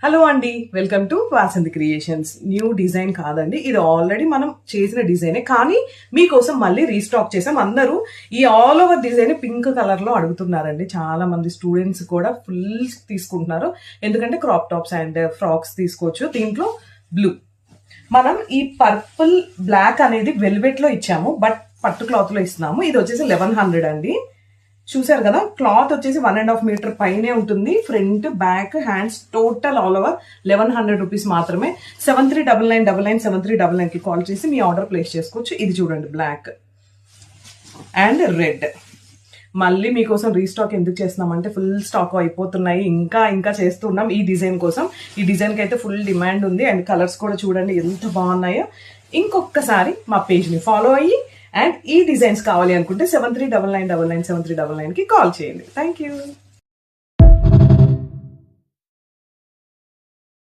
Hello అండి, welcome to Vasanthi creations. New design కాదండి, ఇది ఆల్రెడీ మనం చేసిన డిజైనే, కానీ మీకోసం మళ్ళీ రీస్టాక్ చేసాం. అందరూ ఈ all over design pink colour లో అడుగుతున్నారండి. చాలా మంది స్టూడెంట్స్ కూడా ఫుల్ తీసుకుంటున్నారు, ఎందుకంటే క్రాప్ టాప్స్ అండ్ ఫ్రాక్స్ తీసుకోవచ్చు. దీంట్లో బ్లూ మనం ఈ పర్పుల్ బ్లాక్ అనేది వెల్వెట్ లో ఇచ్చాము, బట్ పట్టు క్లాత్ లో ఇస్తున్నాము. ఇది వచ్చేసి 1100 అండి. చూసారు కదా, క్లాత్ వచ్చేసి 1.5 మీటర్ పైనే ఉంటుంది. Front back hands total all over 1100 rupees మాత్రమే. 739999 7399 కి కాల్ చేసి మీ ఆర్డర్ ప్లేస్ చేసుకోవచ్చు. ఇది చూడండి, బ్లాక్ అండ్ రెడ్. మళ్ళీ మీకోసం రీస్టాక్ ఎందుకు చేస్తున్నామంటే ఫుల్ స్టాక్ అయిపోతున్నాయి, ఇంకా చేస్తున్నాం ఈ డిజైన్ కోసం. ఈ డిజైన్కి అయితే ఫుల్ డిమాండ్ ఉంది, అండ్ కలర్స్ కూడా చూడండి ఎంత బాగున్నాయో. ఇంకొకసారి మా పేజ్ని ఫాలో అయ్యి అండ్ ఈ డిజైన్స్ కావాలి అనుకుంటే 739999 7399 కి కాల్ చేయండి. Thank you.